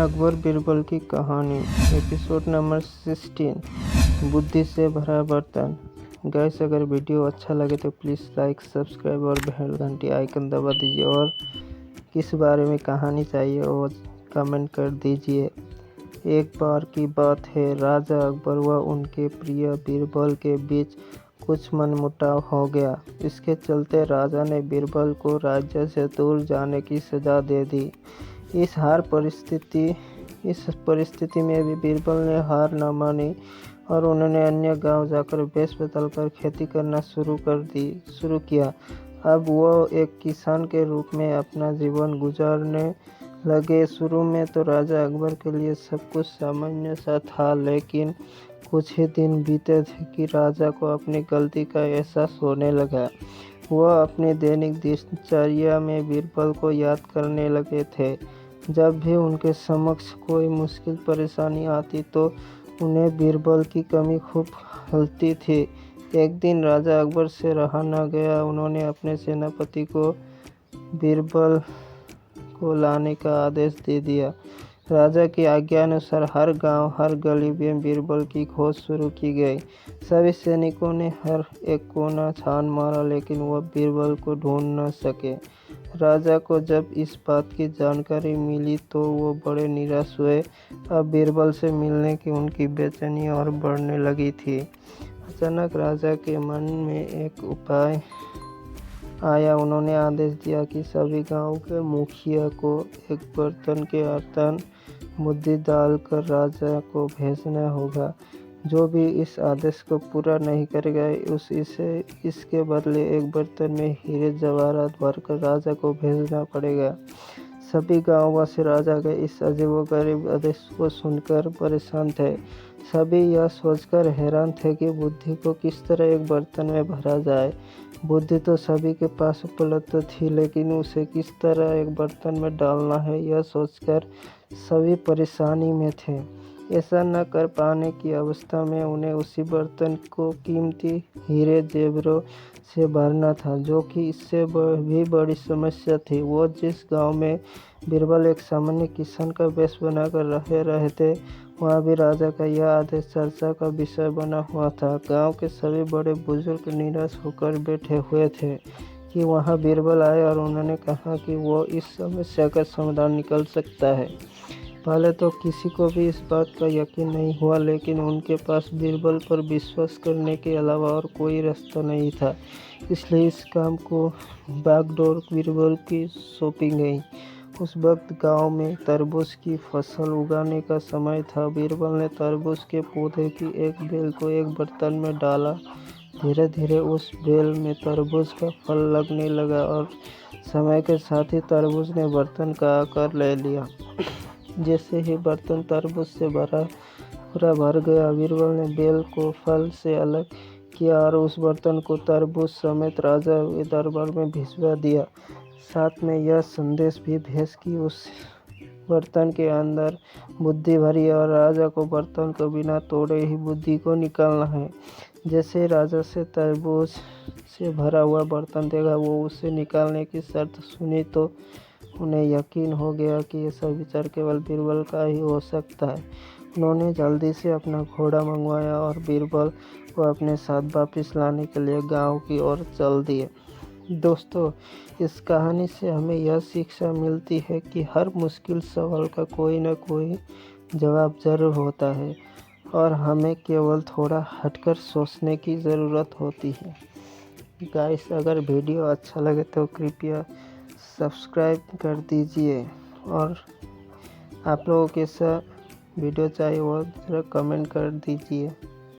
अकबर बीरबल की कहानी episode number 16 बुद्धि से भरा बर्तन। गाइस, अगर वीडियो अच्छा लगे तो प्लीज़ लाइक, सब्सक्राइब और बेल घंटी आइकन दबा दीजिए और किस बारे में कहानी चाहिए वो कमेंट कर दीजिए। एक बार की बात है, राजा अकबर व उनके प्रिय बीरबल के बीच कुछ मनमुटाव हो गया। इसके चलते राजा ने बीरबल को राज्य से दूर जाने की सज़ा दे दी। इस परिस्थिति में भी बीरबल ने हार न मानी और उन्होंने अन्य गांव जाकर वेश बदलकर खेती करना शुरू किया। अब वो एक किसान के रूप में अपना जीवन गुजारने लगे। शुरू में तो राजा अकबर के लिए सब कुछ सामान्य सा था, लेकिन कुछ ही दिन बीते थे कि राजा को अपनी गलती का एहसास होने लगा। वह अपनी दैनिक दिनचर्या में बीरबल को याद करने लगे थे। जब भी उनके समक्ष कोई मुश्किल परेशानी आती तो उन्हें बीरबल की कमी खूब खलती थी। एक दिन राजा अकबर से रहा न गया। उन्होंने अपने सेनापति को बीरबल को लाने का आदेश दे दिया। राजा की आज्ञा अनुसार हर गांव, हर गली में बीरबल की खोज शुरू की गई। सभी सैनिकों ने हर एक कोना छान मारा, लेकिन वह बीरबल को ढूंढ न सके। राजा को जब इस बात की जानकारी मिली तो वो बड़े निराश हुए। अब बीरबल से मिलने की उनकी बेचैनी और बढ़ने लगी थी। अचानक राजा के मन में एक उपाय आया। उन्होंने आदेश दिया कि सभी गांव के मुखिया को एक बर्तन के अर्तन बुद्धि डालकर राजा को भेजना होगा। जो भी इस आदेश को पूरा नहीं करेगा इसके बदले एक बर्तन में हीरे जवाहरात भरकर राजा को भेजना पड़ेगा। सभी गांववासी राजा के इस अजीबोगरीब आदेश को सुनकर परेशान थे। सभी यह सोचकर हैरान थे कि बुद्धि को किस तरह एक बर्तन में भरा जाए। बुद्धि तो सभी के पास उपलब्ध थी, लेकिन उसे किस तरह एक बर्तन में डालना है, यह सोचकर सभी परेशानी में थे। ऐसा न कर पाने की अवस्था में उन्हें उसी बर्तन को कीमती हीरे जेवरों से भरना था, जो कि इससे भी बड़ी समस्या थी। वो जिस गांव में बीरबल एक सामान्य किसान का वेश बनाकर रहे थे, वहाँ भी राजा का यह आदेश चर्चा का विषय बना हुआ था। गांव के सभी बड़े बुजुर्ग निराश होकर बैठे हुए थे कि वहाँ बीरबल आए और उन्होंने कहा कि वो इस समस्या का समाधान निकाल सकता है। पहले तो किसी को भी इस बात का यकीन नहीं हुआ, लेकिन उनके पास बीरबल पर विश्वास करने के अलावा और कोई रास्ता नहीं था। इसलिए इस काम को बागडोर बीरबल की सौंपी गई। उस वक्त गांव में तरबूज की फसल उगाने का समय था। बीरबल ने तरबूज के पौधे की एक बेल को एक बर्तन में डाला। धीरे धीरे उस बेल में तरबूज का फल लगने लगा और समय के साथ ही तरबूज ने बर्तन का आकार ले लिया। जैसे ही बर्तन तरबूज से पूरा भर गया, बीरबल ने बेल को फल से अलग किया और उस बर्तन को तरबूज समेत राजा के दरबार में भिजवा दिया। साथ में यह संदेश भी भेज कि उस बर्तन के अंदर बुद्धि भरी और राजा को बर्तन को बिना तोड़े ही बुद्धि को निकालना है। जैसे राजा से तरबूज से भरा हुआ बर्तन देखा, वो उसे निकालने की शर्त सुनी तो उन्हें यकीन हो गया कि ऐसा विचार केवल बीरबल का ही हो सकता है। उन्होंने जल्दी से अपना घोड़ा मंगवाया और बीरबल को अपने साथ वापस लाने के लिए गांव की ओर चल दिए। दोस्तों, इस कहानी से हमें यह शिक्षा मिलती है कि हर मुश्किल सवाल का कोई न कोई जवाब जरूर होता है और हमें केवल थोड़ा हटकर सोचने की ज़रूरत होती है। गाइस, अगर वीडियो अच्छा लगे तो कृपया सब्सक्राइब कर दीजिए और आप लोगों के साथ वीडियो चाहिए वो ज़रा कमेंट कर दीजिए।